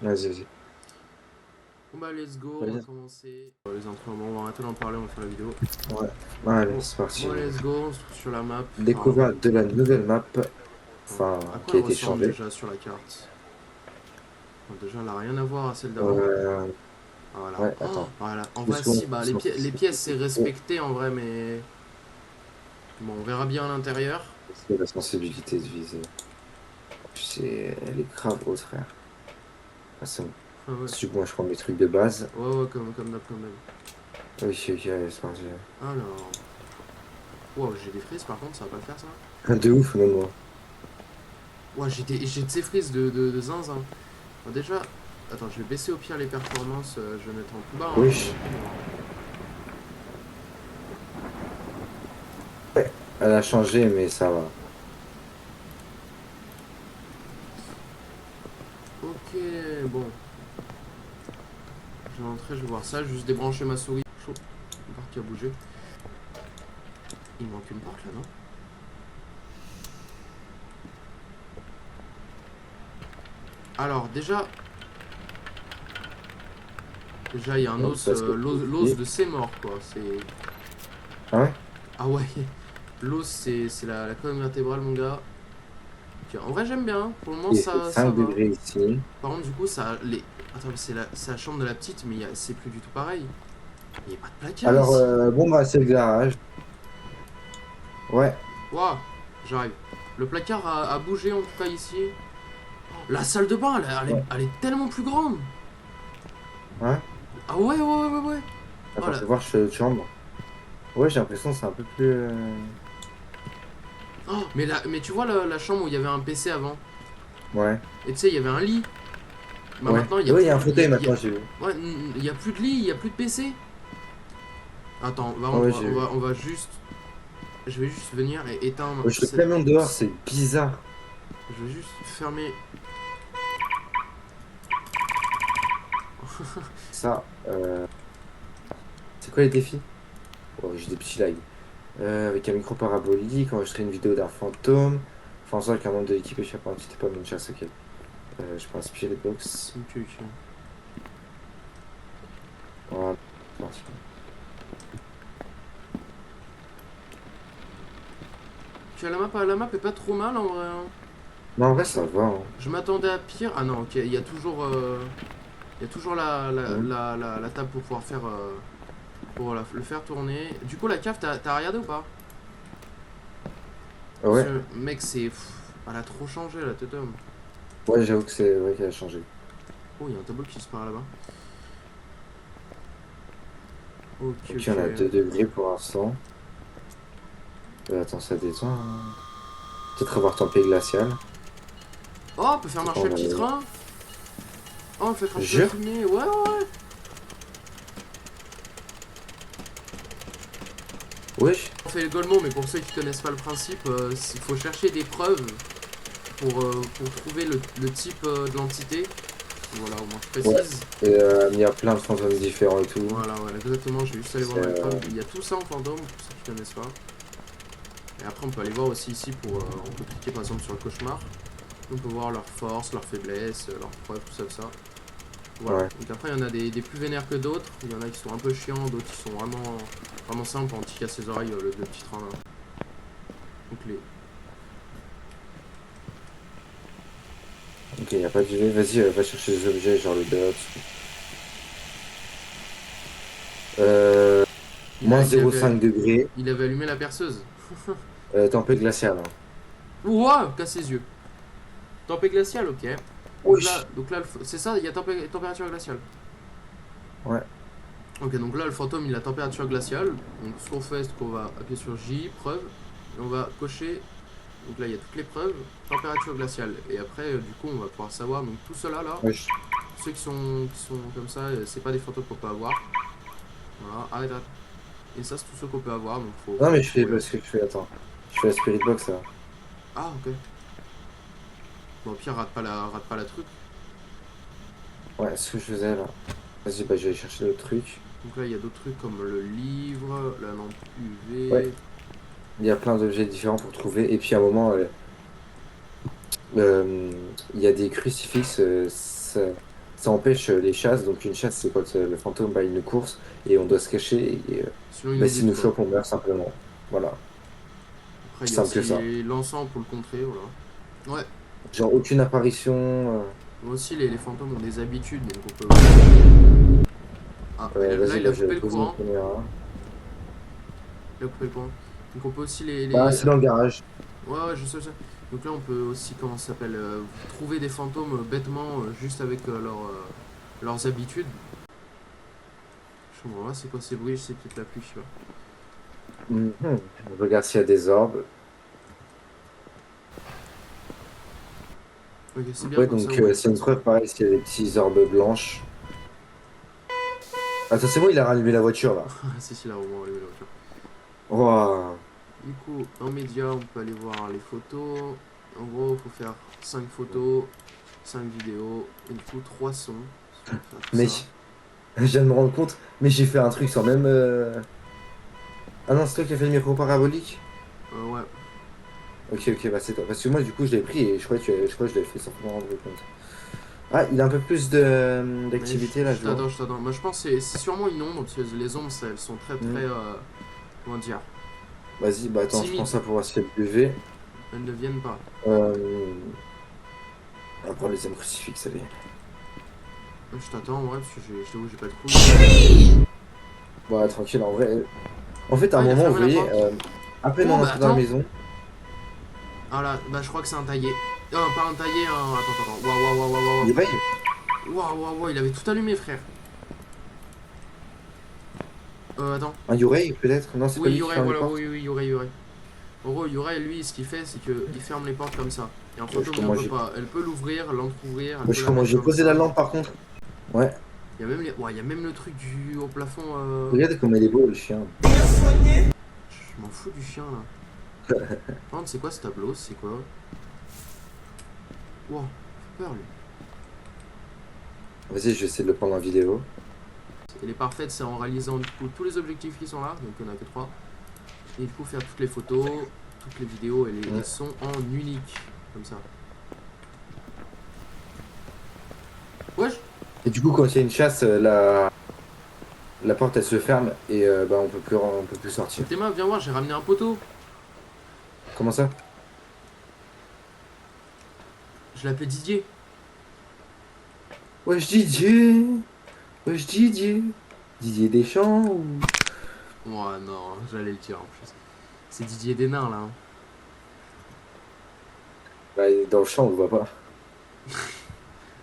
Vas-y, vas-y. Bon bah let's go, on va Vas-y. commencer. Les entraînements, on va arrêter d'en parler, on va faire la vidéo. Ouais. Allez, Bon, c'est parti. bon let's go, on se trouve sur la map. Enfin, Découverte de la nouvelle map, à enfin, quoi qui a elle été ressemble changée. déjà sur la carte? Bon, déjà, elle a rien à voir à celle d'avant. Euh, Ah, voilà. ouais, Oh, attends. voilà. En Deux vrai, secondes, si, bah c'est bon. les pièces c'est Oh, respecté en vrai, mais bon, on verra bien à l'intérieur. c'est la sensibilité de viser. Elle est grave haute, frère. Ah, c'est bon. Ah ouais, Si moi je prends mes trucs de base. ouais, comme d'hab, comme d'hab. Oui, ok, allez, c'est parti. Alors, wow, j'ai des frises par contre, ça va pas le faire ça. De ouf, même moi. Ouais, j'ai de ces frises de zinzin. Bon, déjà, attends, je vais baisser au pire les performances, je vais mettre en plus bas, hein, Oui, elle a changé, mais ça va. Ok, bon. Je vais rentrer, je vais voir ça, juste débrancher ma souris. Chaud. Une porte qui a bougé. Il manque une porte là, non? Alors, déjà il y a un Non, os, parce que. l'os de ses morts, quoi. C'est. Ah ouais? Ah ouais, l'os, c'est la colonne vertébrale, mon gars. Ok, en vrai, j'aime bien, hein. Pour le moment, Il fait ça 5 va. degrés ici. Par contre, du coup, ça. Attends, mais c'est la chambre de la petite, mais c'est plus du tout pareil. Il n'y a pas de placard Alors, ici. bon, bah, c'est le garage. Ouais, Waouh, j'arrive. Le placard a bougé, en tout cas, ici. La salle de bain, ouais, elle est tellement plus grande. ouais. Ah ouais, ouais, ouais, ouais, ouais. Oh Attends, là. je vais voir, je fais l'autre chambre. Ouais, j'ai l'impression que c'est un peu plus. Oh, mais tu vois la chambre où il y avait un PC avant. Ouais, Et tu sais, il y avait un lit. Bah ouais. maintenant, il y a Ouais, il y plus a un de. fauteuil maintenant, j'ai vu. Ouais, il y a plus de lit, il y a plus de PC. Attends, Ah on ouais, va, j'ai on vu. va, on va juste. Je vais juste venir et éteindre Wesh, le cette. camion dehors, c'est bizarre. Je vais juste fermer. Ça, c'est quoi les défis? Oh, j'ai des petits lags. Avec un micro parabolique, enregistrer une vidéo d'un fantôme. Faire en sorte qu'un membre de l'équipe échappe à un petit pas une chasse, ok. Je peux inspirer les box. Ok, ok. Voilà, c'est parti. Tu as la map est pas trop mal en vrai, hein. Non, en vrai, ça va, hein. Je m'attendais à pire. Ah non, ok, il y a toujours. Il y a toujours Mhm. la table pour pouvoir faire. Pour le faire tourner. Du coup, la cave, t'as regardé ou pas? Parce Ouais, que, mec, c'est. Elle a trop changé la tête homme. ouais, j'avoue que c'est vrai qu'elle a changé. Oh, il y a un tableau qui se part là-bas. Ok, Ok, ok. on a 2 degrés pour l'instant. Attends, ça détend, hein. Peut-être avoir tempé glacial. Oh, on peut faire C'est pas marcher en le petit aller. train. Oh, on fait cracher la Jure? fumée. Ouais, ouais, ouais. Wesh. On fait le Golmo, mais pour ceux qui connaissent pas le principe, il faut chercher des preuves pour trouver le type de l'entité. Voilà, au moins je Ouais. précise. Et il y a plein de fantômes différents et tout. Voilà, voilà, exactement. Je vais juste aller voir C'est, dans les preuves. Il y a tout ça en fantôme, pour ceux qui connaissent pas. Et après, on peut aller voir aussi ici pour. On peut cliquer par exemple sur le cauchemar. On peut voir leurs forces, leurs faiblesses, leurs preuves, tout ça. Voilà. ouais. Donc après, il y en a des plus vénères que d'autres. Il y en a qui sont un peu chiants, d'autres qui sont vraiment simples. On casse ses oreilles, le petit train là. Donc les. Ok, il a pas de duvet. Vas-y, va chercher des objets, genre le dots. Euh, Il, moins a, il, avait, 0,5 degrés. il avait allumé la perceuse. Tempête glaciale, hein. Ouah, casse ses yeux. Tempête glaciale, ok. Wesh. Donc là c'est ça, il y a température glaciale. Ouais. Ok, donc là, le fantôme, il a température glaciale. Donc ce qu'on fait, c'est qu'on va appuyer sur J, preuve, et on va cocher. Donc là, il y a toutes les preuves, température glaciale. Et après, du coup, on va pouvoir savoir. Donc tout cela là, Wesh. ceux qui sont comme ça, c'est pas des fantômes qu'on peut avoir. Voilà, arrête, arrête. Et ça, c'est tout ce qu'on peut avoir, donc Non, faut mais les je fais trouver. parce que je fais. Attends. Je fais la spirit box, là. Ah, ok. Bon, au pire, rate pas la truc. Ouais, ce que je faisais, là. Vas-y, bah, je vais aller chercher le truc. Donc là, il y a d'autres trucs comme le livre, la lampe Ouais. UV. Il y a plein d'objets différents pour trouver. Et puis, à un moment, il y a des crucifix. ça empêche les chasses. Donc une chasse, c'est quand le fantôme bat une course et on doit se cacher. Et Sinon, il bah, nous s'il bute nous quoi. chope, on meurt simplement. Voilà, Après, il y a simple que ça. aussi l'encens pour le contrer, voilà. Ouais, Genre aucune apparition. moi aussi, les fantômes ont des habitudes, donc on peut. Ah, là, Vas-y, il a bah, je coupé le pose ma courant. caméra. Il a coupé le courant. Donc on peut aussi Bah, c'est dans le garage. Ouais, ouais, je sais, je sais. Donc là, on peut aussi, comment ça s'appelle, trouver des fantômes bêtement, juste avec leurs habitudes. Je comprends pas, c'est quoi ces bruits? C'est peut-être la pluie, je sais pas. Mhm. Je regarde s'il y a des orbes. Ok, c'est bien, Ouais, comme ça, donc au moins, il n'y a c'est pas de une son. preuve pareil s'il y a des petits orbes blanches. Attends, c'est bon, il a rallumé la voiture là. Si, si, là, au moins, on la voiture. Waouh. Du coup, en média, on peut aller voir les photos. En gros, il faut faire 5 photos, 5 vidéos, et du coup, 3 sons. On va faire tout Mais ça. je viens de me rendre compte, mais j'ai fait un truc sans même. Ah non, c'est toi qui as fait le micro parabolique? Ouais. Ok, ok, bah c'est toi. Parce que moi, du coup, je l'ai pris et je crois que je l'ai fait sans me rendre compte. Ah, il a un peu plus Mais d'activité là, je je vois. t'adore, je t'adore. Moi, je pense que c'est sûrement une ombre, parce que les ombres, elles sont très, Hmm. très, comment dire, Vas-y, bah attends, je prends timides. ça pour voir si elle UV. Elles ne viennent pas. On va prendre les âmes crucifixes, allez. Je t'attends, ouais, parce que je t'avoue, j'ai pas de couilles. Bon, tranquille, en vrai. En fait, à un Ah, il a moment, vous fermé la voyez, porte. à peine Oh, on bah entre dans la attends. maison. Ah là, bah je crois que c'est un taillé. Pas un taillé, un. Attends, attends. Waouh, waouh, waouh, waouh, Il veille. waouh. Waouh, waouh, waouh, il avait tout allumé, frère. Attends. Un Yurei, peut-être? Non, c'est pas Oui, lui qui Yurei, ferme les voilà, portes. oui, oui, Yurei, Yurei. En gros, Yurei, lui, ce qu'il fait, c'est qu'il ferme les portes comme ça. Et un fantôme ne Comment peut j'ai. pas. Elle peut l'ouvrir, l'entrouvrir, elle peut Wesh, la comment mettre j'ai comme posé la ça. lampe par contre? Ouais, Il y a même ouais, il y a même le truc du au plafond. regarde comme il est beau le chien. Je m'en fous du chien là. Par contre, c'est quoi ce tableau? C'est quoi? Wow, fait peur lui. Vas-y, je vais essayer de le prendre en vidéo. Elle est parfaite, c'est en réalisant du coup tous les objectifs qui sont là, donc il n'y en a que 3. Et il faut faire toutes les photos, toutes les vidéos et les Mm. sons en unique, comme ça. Wesh. Et du coup, quand il y a une chasse, la porte elle se ferme et bah, on peut plus sortir. Théma, viens voir, j'ai ramené un poteau. Comment ça? Je l'appelle Didier. Wesh Didier! Wesh Didier! Didier Deschamps ou. Oh non, j'allais le dire en plus. C'est Didier Desnains là. Hein. Bah, dans le champ, on le voit pas.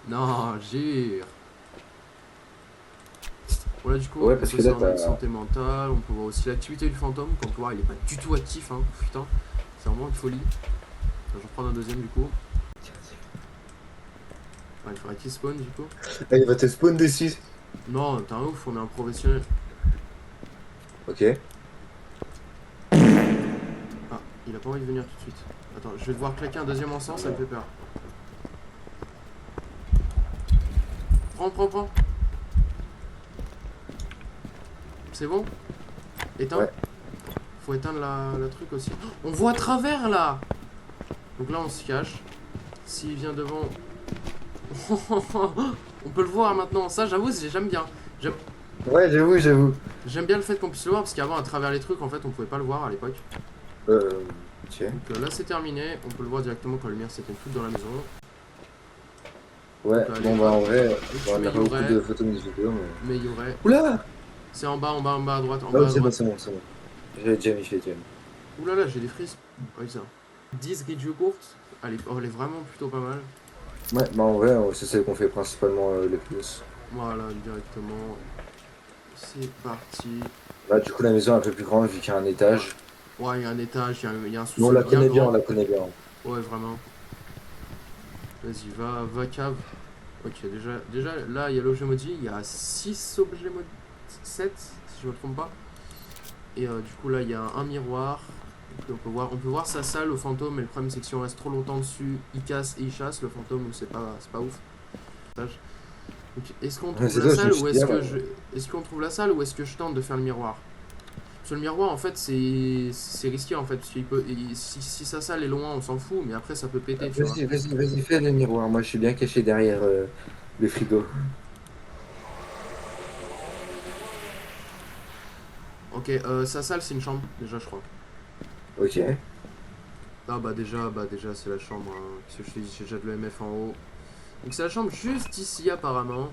Non, jure. Voilà, du coup, Ouais, on parce peut que là, ça en mode t'as. santé mentale, on peut voir aussi l'activité du fantôme, qu'on peut voir, il est pas du tout actif, hein. Putain, c'est vraiment une folie. Je vais prendre un deuxième du coup. Ouais, il faudrait qu'il spawn du coup. Ah, il va te spawn dessus. Non, t'es un ouf, on est un professionnel. Ok. Ah, il a pas envie de venir tout de suite. Attends, je vais devoir claquer un deuxième encens, ça me fait peur. Prends, prends, prends. C'est bon? Éteins. Ouais. Faut éteindre la truc aussi. Oh, on voit à travers là. Donc là on se cache. S'il vient devant. On peut le voir maintenant. Ça j'avoue j'aime bien. Ouais, j'avoue. J'aime bien le fait qu'on puisse le voir parce qu'avant à travers les trucs en fait on pouvait pas le voir à l'époque. Ok. Donc là c'est terminé. On peut le voir directement quand la lumière s'éteint toute dans la maison. Ouais, Donc, allez, bon bah en vrai, tu on mets n'a pas beaucoup Yourei. de photos ni de vidéos, mais. Mais Yourei. Oula! C'est en bas, en bas, en bas à droite, en Ah bas oui, à droite. c'est bon, c'est bon. J'avais déjà mis, je l'ai déjà mis. Ouh là là, j'ai des frises. Oui ça. 10 Ridge courte. Elle est vraiment plutôt pas mal. Ouais, bah en vrai, c'est celle qu'on fait principalement le plus. Voilà, directement. C'est parti. Bah, du coup, la maison est un peu plus grande vu qu'il y a un étage. Ouais, il y a un étage, il y a un Mais on sous-sol la bien connaît bien, grand. on la connaît bien. Ouais, vraiment. Vas-y, va cave. Ok, déjà là, il y a l'objet maudit. Il y a 6 objets maudits. 7, si je me trompe pas. Et du coup, là, il y a un miroir. Donc, on peut voir sa salle au fantôme. Mais le problème, c'est que si on reste trop longtemps dessus, il casse et il chasse. Le fantôme, c'est pas ouf. Donc, est-ce qu'on trouve C'est la toi, je me salle suis ou dit, est-ce ah, bah, que est-ce qu'on trouve la salle ou est-ce que je tente de faire le miroir? Parce que le miroir, en fait, c'est risqué en fait. Parce qu'il peut, si sa salle est loin, on s'en fout. Mais après, ça peut péter, tu vois. vas-y, fais le miroir. Moi, je suis bien caché derrière Le frigo. Ok, sa salle c'est une chambre, déjà je crois. Ok. Ah bah déjà c'est la chambre, hein. Qu'est-ce que je te dis, j'ai déjà de l'EMF en haut. Donc c'est la chambre juste ici apparemment.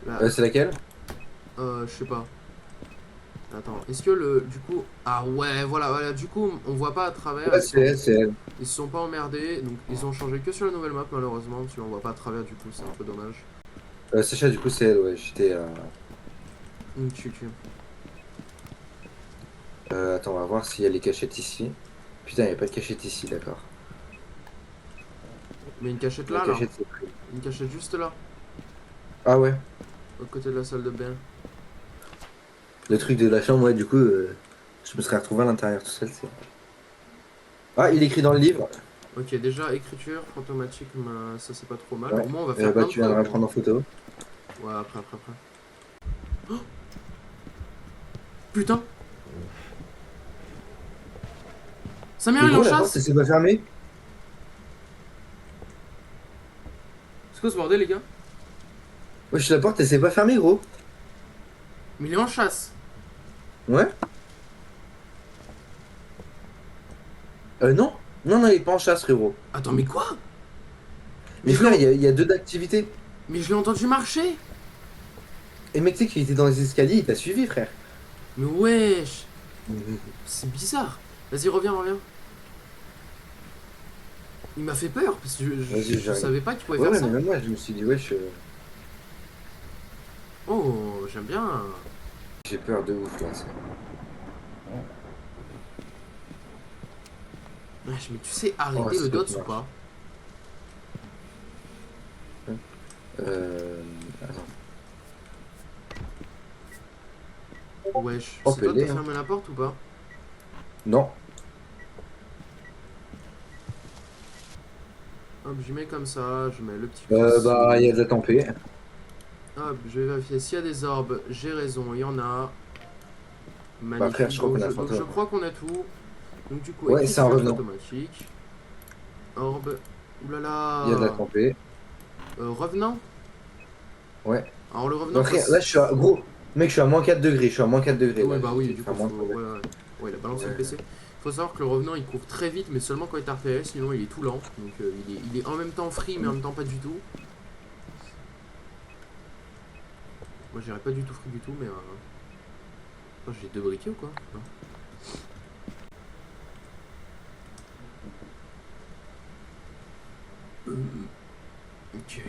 Là, C'est laquelle? je sais pas. Attends, est-ce que le... Du coup... Ah ouais, voilà, du coup on voit pas à travers, Ouais, c'est elle, c'est elle. ils se sont pas emmerdés, donc ils ont changé que sur la nouvelle map malheureusement, parce qu'on voit pas à travers du coup, c'est un peu dommage. Sacha, du coup, c'est elle, ouais. J'étais. Tu. Attends, on va voir s'il y a les cachettes ici. Putain, il n'y a pas de cachette ici, d'accord. Mais une cachette La là. cachette, c'est pris. Une cachette juste là, Ah ouais. au côté de la salle de bain. Le truc de la chambre, ouais, du coup, je me serais retrouvé à l'intérieur tout seul, c'est. Ah, il écrit dans le livre. Ok, déjà écriture, fantomatique, ça c'est pas trop mal. Ouais. Au moins on va faire Bah, plein de tu viendras preuves. le prendre en photo. Ouais, après. Putain, Samir Mais il est en gros, la porte, elle chasse. s'est pas fermée. C'est quoi ce bordel les gars? Wesh, la porte, elle s'est pas fermée, gros. Mais il est en chasse. Ouais. Non. Non, non, il est pas en chasse, frérot. Attends, mais quoi? Mais Mais je frère, l'ai il y a deux d'activité. mais je l'ai entendu marcher. Et mec, tu sais qu'il était dans les escaliers, il t'a suivi, frère. Mais wesh, Mhm. c'est bizarre. Vas-y, reviens. Il m'a fait peur parce que Vas-y, je j'arrive. savais pas qu'il pouvait Ouais, faire ouais, mais ça. même moi, je me suis dit, wesh, Oh, j'aime bien. j'ai peur de ouf, là. Wesh, mais tu sais Oh, arrêter le c'est dots qui ou marche. pas? Attends. Wesh, Oh, c'est toi qui pelé, t'as hein. fermé la porte ou pas? Non. Hop, je mets comme ça, je mets le petit crucifix. Bah, il y a de la tempête. Hop, je vais vérifier s'il y a des orbes. J'ai raison, il y en a. Bah, frère, Magnifique. je crois Donc qu'on a je, le donc je fantôme. crois qu'on a tout. Donc du coup, Ouais, c'est un écriture revenant. fantomatique. Orbe. Ouh là Il y a de la là. tempête. Revenant. Ouais. Alors le revenant, Bah, faut... frère, là, je suis à... Gros, mec, je suis à moins 4 degrés. Je suis à moins 4 degrés, Oui, là. bah oui, du Enfin, coup, moins faut... 3 Ouais, degrés. ouais. Ouais, il a balancé le Ouais. PC. Faut savoir que le revenant, il court très vite, mais seulement quand il est RTL, sinon il est tout lent. Donc il est en même temps free, mais en même temps pas du tout. Moi, j'irais pas du tout free du tout, mais... Oh, j'ai deux briquets ou quoi? Non. Ok.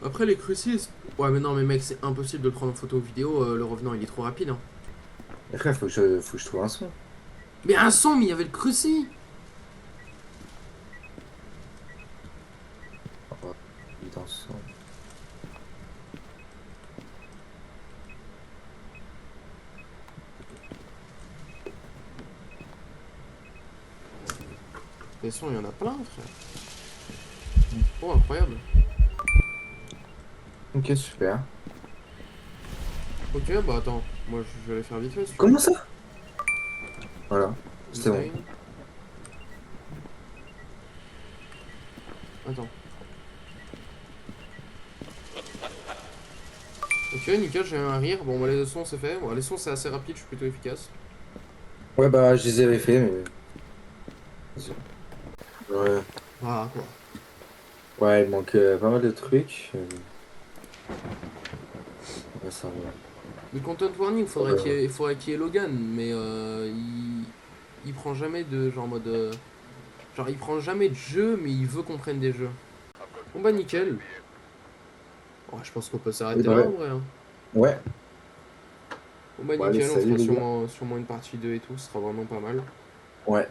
Après les crucis. Ouais mais non mais mec c'est impossible de le prendre en photo ou vidéo, le revenant il est trop rapide hein. Et frère, faut que je trouve un son. Mais un son mais il y avait le crucis. Oh, putain, son. Des sons il y en a plein frère. Oh incroyable. Ok, super. Ok bah attends, moi je vais aller faire vite fait si tu veux. Comment ça? Voilà, c'est bon. Design. Attends. Ok nickel j'ai eu un rire, bon bah les sons c'est fait, bon, les sons c'est assez rapide, je suis plutôt efficace. Ouais, bah, je les avais fait, mais. Ouais. Voilà quoi. Ouais, il manque pas mal de trucs. Ouais, ça va. Le content warning, Ouais. il faudrait qu'il y ait Logan, mais il prend jamais de genre en mode genre il prend jamais de jeu, mais il veut qu'on prenne des jeux. Bon bah nickel. Ouais, je pense qu'on peut Oui, s'arrêter bah là en ouais. vrai, hein. Ouais. Bon bah Bon, allez, nickel, on salut fera les gars. sûrement une partie 2 et tout, ce sera vraiment pas mal. Ouais.